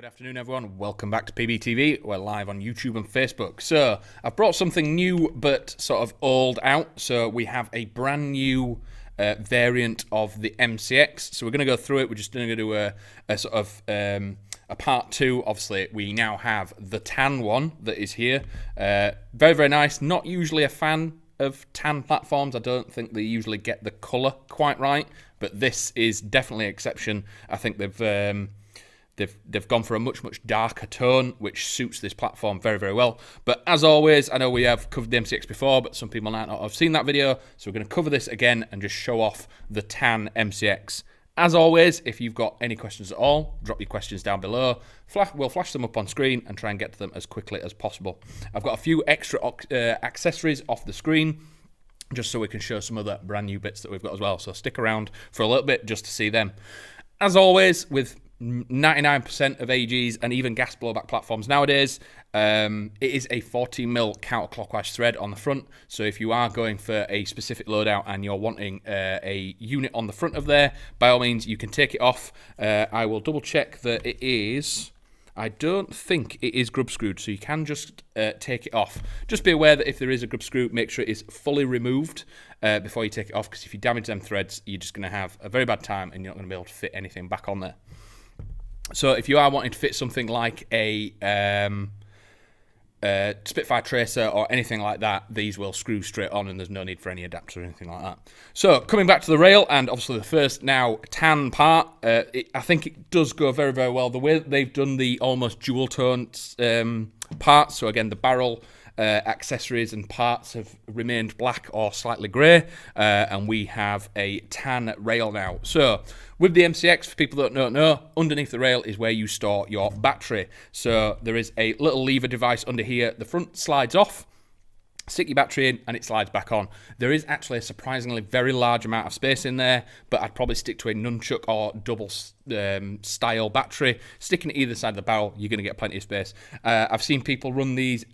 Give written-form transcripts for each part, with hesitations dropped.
afternoon, everyone. Welcome back to PBTV. We're live on YouTube and Facebook. So I've brought something new but sort of old out. So we have a brand new variant of the MCX. So we're going to go through it. We're just going to do a sort of a part two. Obviously, we now have the tan one that is here. Very, very nice. Not usually a fan of tan platforms. I don't think they usually get the colour quite right, but this is definitely an exception. I think they've gone for a much darker tone, which suits this platform very, very well. But as always, I know we have covered the MCX before, but some people might not have seen that video, so we're going to cover this again and just show off the tan MCX. As always, if you've got any questions at all, drop your questions down below. We'll flash them up on screen and try and get to them as quickly as possible. I've got a few extra accessories off the screen, just so we can show some other brand new bits that we've got as well. So stick around for a little bit just to see them. As always, with 99% of AGs and even gas blowback platforms nowadays, it is a 14mm counterclockwise thread on the front. So if you are going for a specific loadout and you're wanting a unit on the front of there, by all means you can take it off. I will double check that it is. I don't think it is grub screwed, so you can just take it off. Just be aware that if there is a grub screw, make sure it is fully removed before you take it off, because if you damage them threads, you're just going to have a very bad time and you're not going to be able to fit anything back on there. So if you are wanting to fit something like a Spitfire tracer or anything like that, these will screw straight on and there's no need for any adapter or anything like that. So coming back to the rail, and obviously the first now tan part, I think it does go very, very well. The way that they've done the almost dual tone parts, so again the barrel accessories and parts have remained black or slightly grey, and we have a tan rail now. So with the MCX, for people that don't know, underneath the rail is where you store your battery. So there is a little lever device under here. The front slides off, stick your battery in and it slides back on. There is actually a surprisingly very large amount of space in there, but I'd probably stick to a nunchuck or double style battery. Sticking it either side of the barrel, you're going to get plenty of space. I've seen people run these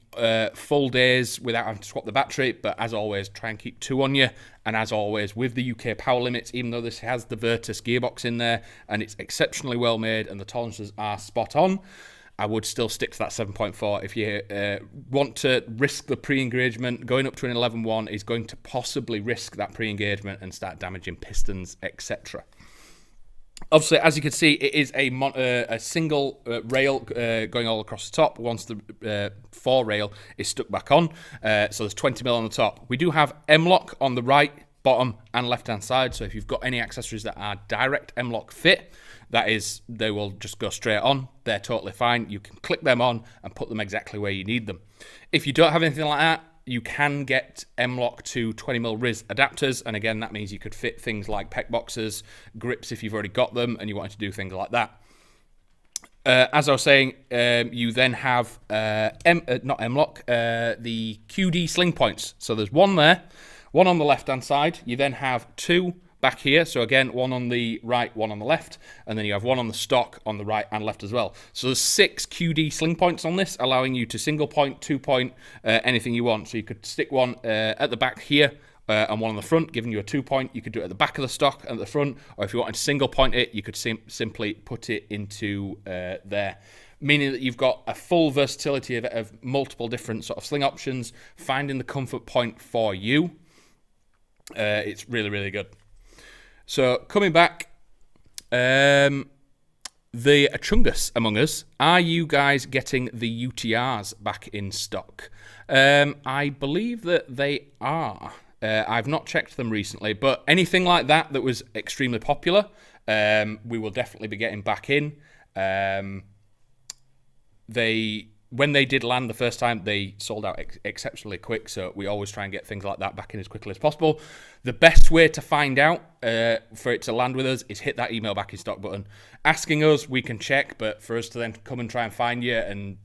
full days without having to swap the battery, but as always, try and keep two on you. And as always, with the UK power limits, even though this has the Virtus gearbox in there and it's exceptionally well made and the tolerances are spot on, I would still stick to that 7.4. If you want to risk the pre-engagement, going up to an 11.1 is going to possibly risk that pre-engagement and start damaging pistons, etc. Obviously, as you can see, it is a single rail going all across the top once the fore rail is stuck back on. So there's 20mm on the top. We do have M-lock on the right, bottom and left-hand side. So if you've got any accessories that are direct M-lock fit, that is, they will just go straight on. They're totally fine. You can click them on and put them exactly where you need them. If you don't have anything like that, you can get M-lock to 20mm RIS adapters, and again, that means you could fit things like pec boxes, grips if you've already got them and you wanted to do things like that. As I was saying, you then have not M-lock, the QD Sling Points. So there's one there, one on the left-hand side. You then have two back here, so again, one on the right, one on the left, and then you have one on the stock on the right and left as well. So there's 6 QD Sling Points on this, allowing you to single point, 2 point, anything you want. So you could stick one at the back here and one on the front, giving you a 2 point. You could do it at the back of the stock and at the front, or if you wanted to single point it, you could simply put it into there, meaning that you've got a full versatility of multiple different sort of sling options, finding the comfort point for you. It's really, really good. So coming back, the Chungus among us, are you guys getting the UTRs back in stock? I believe that they are. I've not checked them recently, but anything like that that was extremely popular, we will definitely be getting back in. When they did land the first time, they sold out exceptionally quick, so we always try and get things like that back in as quickly as possible. The best way to find out for it to land with us is hit that email back in stock button. Asking us, we can check, but for us to then come and try and find you and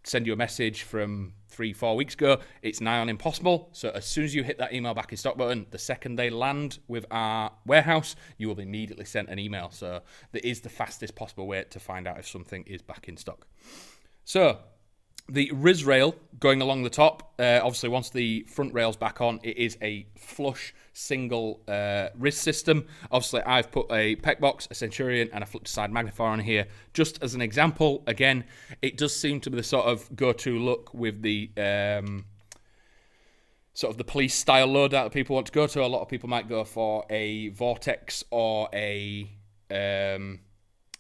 send you a message from 3-4 weeks ago, it's nigh on impossible. So as soon as you hit that email back in stock button, the second they land with our warehouse, you will be immediately sent an email. So that is the fastest possible way to find out if something is back in stock. So The RIS rail going along the top, obviously once the front rail's back on, it is a flush single RIS system. Obviously I've put a PEC box, a Centurion and a flip to side magnifier on here just as an example. Again, it does seem to be the sort of go-to look with the sort of the police style loadout that people want to go to. A lot of people might go for a Vortex or a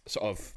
sort of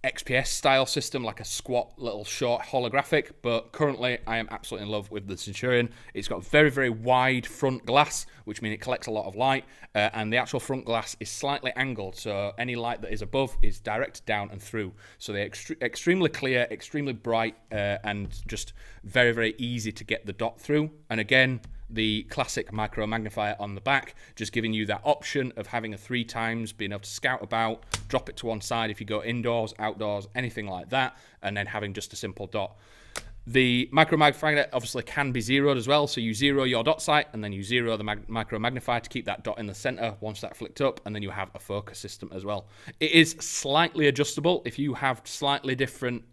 XPS style system, like a squat little short holographic, but currently I am absolutely in love with the Centurion. It's got very, very wide front glass, which means it collects a lot of light, and the actual front glass is slightly angled, so any light that is above is directed down and through. So they're extremely clear, extremely bright, and just very, very easy to get the dot through. And again, the classic micro magnifier on the back, just giving you that option of having a 3 times, being able to scout about, drop it to one side if you go indoors, outdoors, anything like that, and then having just a simple dot. The micro magnifier obviously can be zeroed as well, so you zero your dot sight and then you zero the micro magnifier to keep that dot in the center once that flicked up, and then you have a focus system as well. It is slightly adjustable if you have slightly different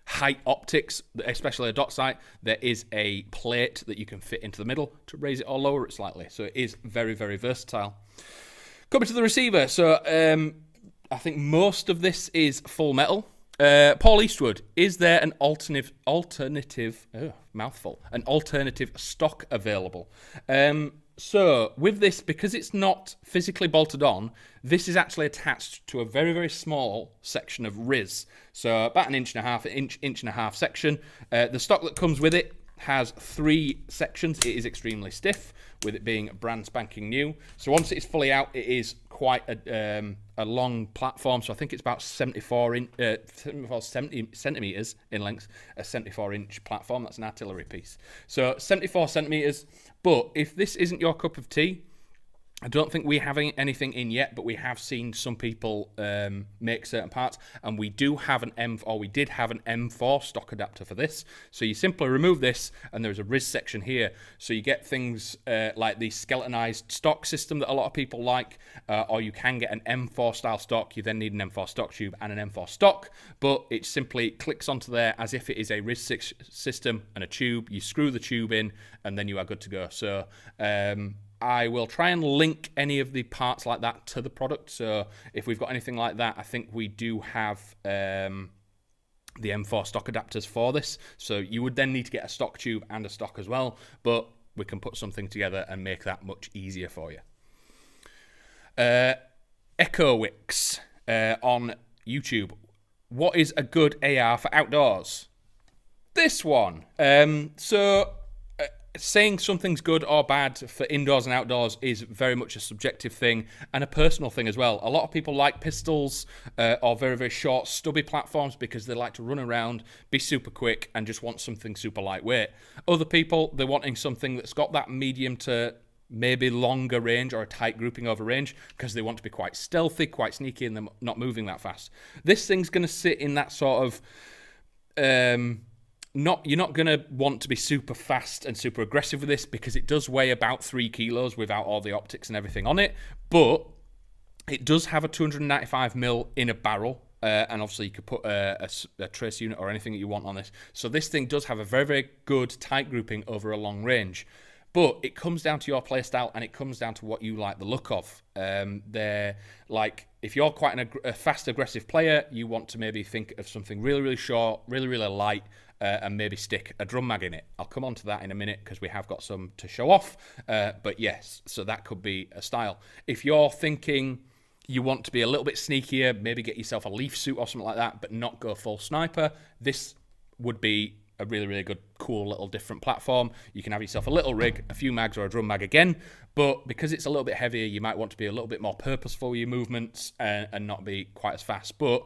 height optics, especially a dot sight. There is a plate that you can fit into the middle to raise it or lower it slightly, so it is very, very versatile. Coming to the receiver, so I think most of this is full metal. Paul Eastwood, is there an alternative stock available? So with this, because it's not physically bolted on, this is actually attached to a very, very small section of RIS. So about an inch and a half section. The stock that comes with it has 3 sections. It is extremely stiff, with it being brand spanking new. So once it's fully out, it is quite a long platform. So I think it's about 70 centimeters in length, a 74-inch platform. That's an artillery piece. So 74 centimeters. But if this isn't your cup of tea, I don't think we have anything in yet, but we have seen some people make certain parts, and we do have we did have an M4 stock adapter for this. So you simply remove this, and there's a RIS section here. So you get things like the skeletonized stock system that a lot of people like, or you can get an M4 style stock. You then need an M4 stock tube and an M4 stock, but it simply clicks onto there as if it is a RIS system and a tube. You screw the tube in, and then you are good to go. So I will try and link any of the parts like that to the product. So if we've got anything like that, I think we do have the M4 stock adapters for this. So you would then need to get a stock tube and a stock as well, but we can put something together and make that much easier for you. Echo Wicks on YouTube. What is a good AR for outdoors? This one. Saying something's good or bad for indoors and outdoors is very much a subjective thing and a personal thing as well. A lot of people like pistols or very, very short, stubby platforms because they like to run around, be super quick, and just want something super lightweight. Other people, they're wanting something that's got that medium to maybe longer range or a tight grouping over range because they want to be quite stealthy, quite sneaky, and they're not moving that fast. This thing's going to sit in that sort of... You're not going to want to be super fast and super aggressive with this because it does weigh about 3 kilos without all the optics and everything on it, but it does have a 295mm inner barrel, and obviously you could put a trace unit or anything that you want on this. So this thing does have a very, very good tight grouping over a long range. But it comes down to your playstyle, and it comes down to what you like the look of. They're like, if you're quite a fast, aggressive player, you want to maybe think of something really, really short, really, really light, and maybe stick a drum mag in it. I'll come on to that in a minute because we have got some to show off. But yes, so that could be a style. If you're thinking you want to be a little bit sneakier, maybe get yourself a leaf suit or something like that, but not go full sniper, this would be a really, really good, cool little different platform. You can have yourself a little rig, a few mags or a drum mag again, but because it's a little bit heavier, you might want to be a little bit more purposeful with your movements and not be quite as fast. But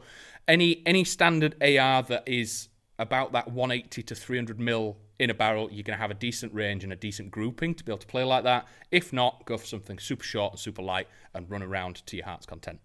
any standard AR that is about that 180 to 300mm in a barrel, you're going to have a decent range and a decent grouping to be able to play like that. If not, go for something super short and super light and run around to your heart's content.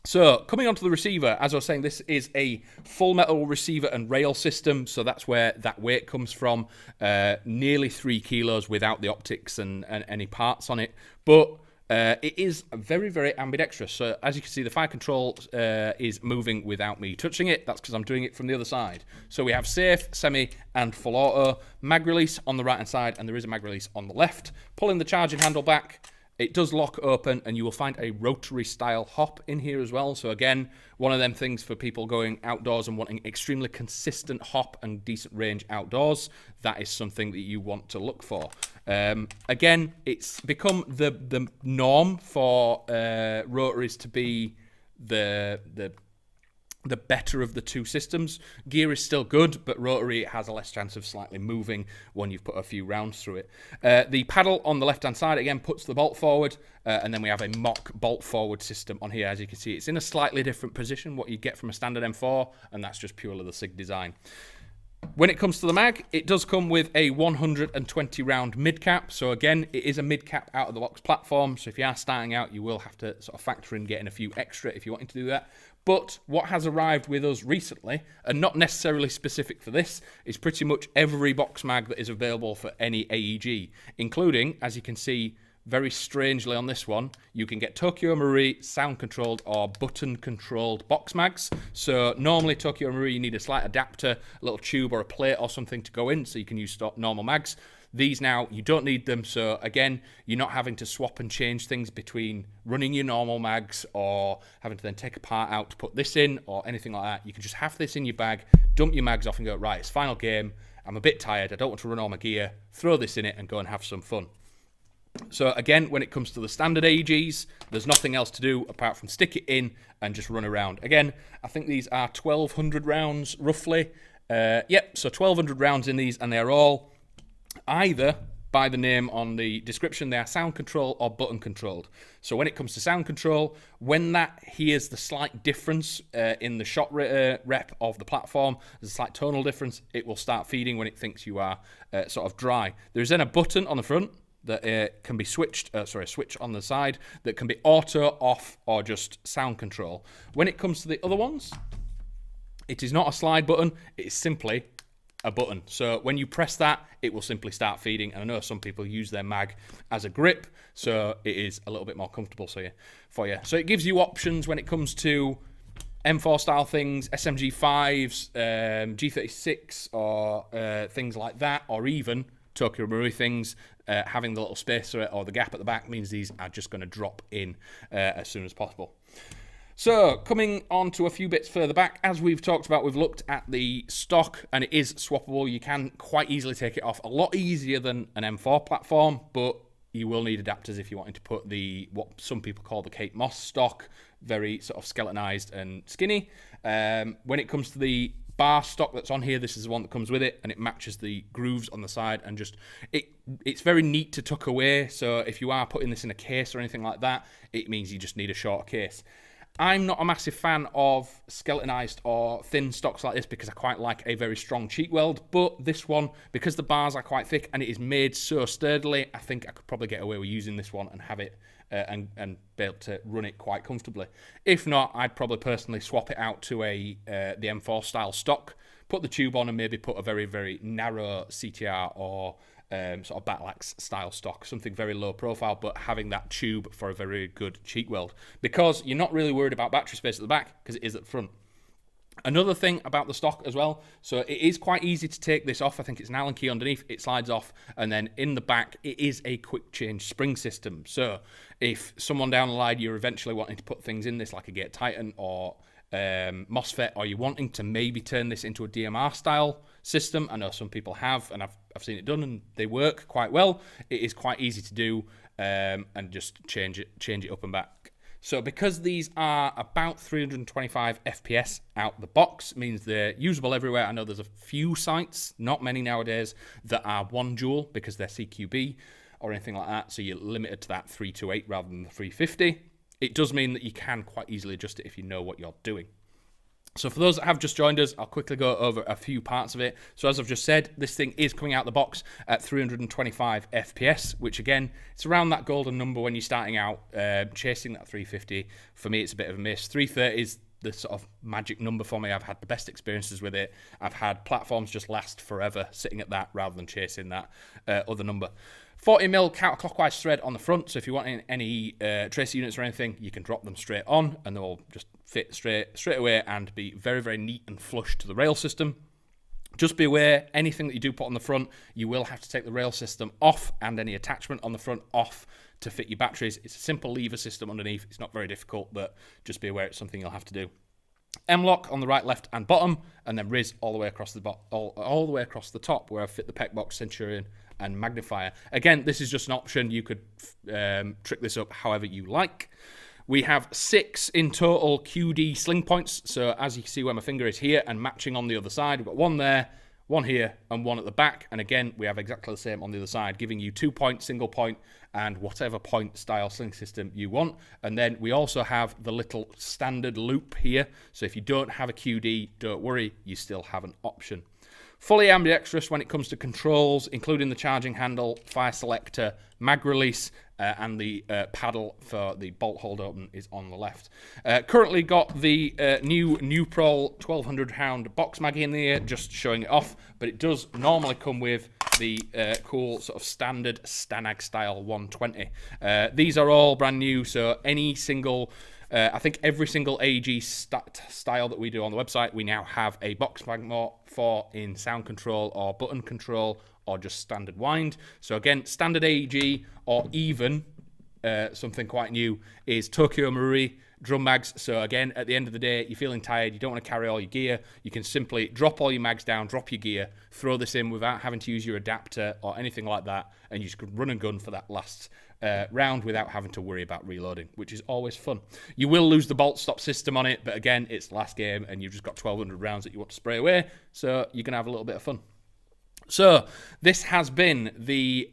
So, coming on to the receiver, as I was saying, this is a full metal receiver and rail system, so that's where that weight comes from. Nearly 3 kilos without the optics and any parts on it. But It is very, very ambidextrous. So as you can see, the fire control is moving without me touching it. That's because I'm doing it from the other side. So we have safe, semi, and full auto. Mag release on the right-hand side, and there is a mag release on the left. Pulling the charging handle back, it does lock open, and you will find a rotary-style hop in here as well. So again, one of them things for people going outdoors and wanting extremely consistent hop and decent range outdoors. That is something that you want to look for. Again, it's become the norm for rotaries to be the better of the two systems. Gear is still good, but rotary has a less chance of slightly moving when you've put a few rounds through it. The paddle on the left-hand side, again, puts the bolt forward, and then we have a mock bolt forward system on here. As you can see, it's in a slightly different position, what you get from a standard M4, and that's just purely the SIG design. When it comes to the mag, it does come with a 120 round mid cap. So again, it is a mid cap out of the box platform. So if you are starting out, you will have to sort of factor in getting a few extra if you're wanting to do that. But what has arrived with us recently, and not necessarily specific for this, is pretty much every box mag that is available for any AEG, including, as you can see, very strangely on this one, you can get Tokyo Marui sound controlled or button controlled box mags. So normally Tokyo Marui, you need a slight adapter, a little tube or a plate or something to go in so you can use normal mags. These now, you don't need them. So again, you're not having to swap and change things between running your normal mags or having to then take a part out to put this in or anything like that. You can just have this in your bag, dump your mags off and go, right, it's final game. I'm a bit tired. I don't want to run all my gear. Throw this in it and go and have some fun. So again, when it comes to the standard AEGs, there's nothing else to do apart from stick it in and just run around. Again, I think these are 1,200 rounds roughly. Yep, so 1,200 rounds in these, and they're all either, by the name on the description, they are sound control or button controlled. So when it comes to sound control, when that hears the slight difference in the shot rep of the platform, there's a slight tonal difference, it will start feeding when it thinks you are sort of dry. There's then a button on the front that can be switched, a switch on the side that can be auto, off, or just sound control. When it comes to the other ones, it is not a slide button, it is simply a button. So when you press that, it will simply start feeding. And I know some people use their mag as a grip, so it is a little bit more comfortable for you. So it gives you options when it comes to M4 style things, SMG 5s, G36, or things like that, or even Tokyo Marui things. Having the little spacer or the gap at the back means these are just going to drop in as soon as possible. So, coming on to a few bits further back, as we've talked about, we've looked at the stock, and it is swappable. You can quite easily take it off, a lot easier than an M4 platform, but you will need adapters if you're wanting to put the, what some people call the Kate Moss stock, very sort of skeletonized and skinny. When it comes to the bar stock that's on here, this is the one that comes with it, and it matches the grooves on the side, and just it's very neat to tuck away. So if you are putting this in a case or anything like that, it means you just need a shorter case. I'm not a massive fan of skeletonized or thin stocks like this because I quite like a very strong cheek weld, but this one, because the bars are quite thick and it is made so sturdily, I think I could probably get away with using this one and have it and be able to run it quite comfortably. If not, I'd probably personally swap it out to the M4 style stock, put the tube on, and maybe put a very, very narrow CTR or sort of Batlax style stock, something very low profile, but having that tube for a very good cheek weld, because you're not really worried about battery space at the back because it is at the front. Another thing about the stock as well, so it is quite easy to take this off. I think it's an Allen key underneath, it slides off, and then in the back it is a quick change spring system. So if someone down the line you're eventually wanting to put things in this like a Gate Titan or MOSFET, or you're wanting to maybe turn this into a DMR style system, I know some people have, and I've seen it done and they work quite well. It is quite easy to do and just change it up and back. So because these are about 325 FPS out the box, means they're usable everywhere. I know there's a few sites, not many nowadays, that are 1 joule because they're CQB or anything like that, so you're limited to that 328 rather than the 350. It does mean that you can quite easily adjust it if you know what you're doing. So for those that have just joined us, I'll quickly go over a few parts of it. So as I've just said, this thing is coming out the box at 325 FPS, which again, it's around that golden number when you're starting out, chasing that 350. For me, it's a bit of a miss. 330 is the sort of magic number for me. I've had the best experiences with it. I've had platforms just last forever sitting at that rather than chasing that other number. 40mm counterclockwise thread on the front, so if you want any tracer units or anything, you can drop them straight on and they'll just fit straight away and be very, very neat and flush to the rail system. Just be aware, anything that you do put on the front, you will have to take the rail system off and any attachment on the front off to fit your batteries. It's a simple lever system underneath. It's not very difficult, but just be aware it's something you'll have to do. M-lock on the right, left, and bottom, and then Riz all the way across the all the way across the top, where I've fit the PEC box, Centurion, and magnifier. Again, this is just an option. You could trick this up however you like. We have 6 in total QD sling points. So as you can see where my finger is here and matching on the other side, we've got 1 there, 1 here, and 1 at the back. And again, we have exactly the same on the other side, giving you 2 point, single point, and whatever point style sling system you want. And then we also have the little standard loop here. So if you don't have a QD, don't worry, you still have an option. Fully ambidextrous when it comes to controls, including the charging handle, fire selector, mag release, and the paddle for the bolt hold open is on the left. Currently got the new Nuprol 1200 round box mag in here, just showing it off, but it does normally come with the cool sort of standard Stanag style 120. These are all brand new, so any single... I think every single AG style that we do on the website, we now have a box mag for in sound control or button control or just standard wind. So again, standard AG or even something quite new is Tokyo Marui drum mags. So again, at the end of the day, you're feeling tired, you don't want to carry all your gear, you can simply drop all your mags down, drop your gear, throw this in without having to use your adapter or anything like that, and you just can run and gun for that last round without having to worry about reloading, which is always fun. You will lose the bolt stop system on it, but again, it's last game and you've just got 1200 rounds that you want to spray away, so you're going to have a little bit of fun. So this has been the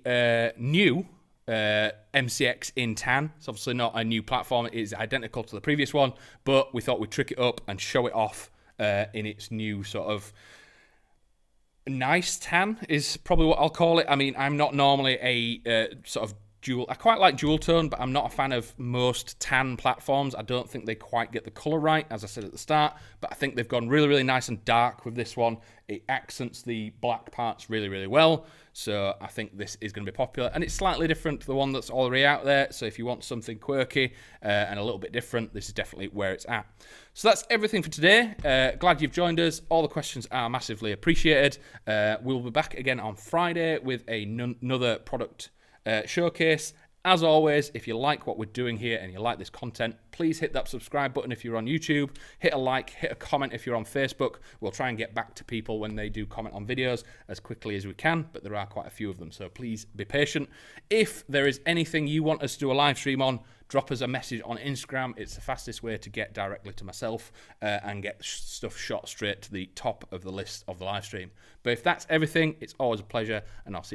new MCX in tan. It's obviously not a new platform, it is identical to the previous one, but we thought we'd trick it up and show it off in its new sort of nice tan is probably what I'll call it. I mean, I'm not normally a sort of dual, I quite like dual tone, but I'm not a fan of most tan platforms. I don't think they quite get the colour right, as I said at the start, but I think they've gone really, really nice and dark with this one. It accents the black parts really, really well, so I think this is going to be popular, and it's slightly different to the one that's already out there, so if you want something quirky and a little bit different, this is definitely where it's at. So that's everything for today. Glad you've joined us. All the questions are massively appreciated. We'll be back again on Friday with another product showcase. As always, if you like what we're doing here and you like this content, please hit that subscribe button if you're on YouTube, hit a like, hit a comment if you're on Facebook. We'll try and get back to people when they do comment on videos as quickly as we can, but there are quite a few of them, so please be patient. If there is anything you want us to do a live stream on, drop us a message on Instagram. It's the fastest way to get directly to myself and get stuff shot straight to the top of the list of the live stream. But if that's everything, it's always a pleasure, and I'll see you.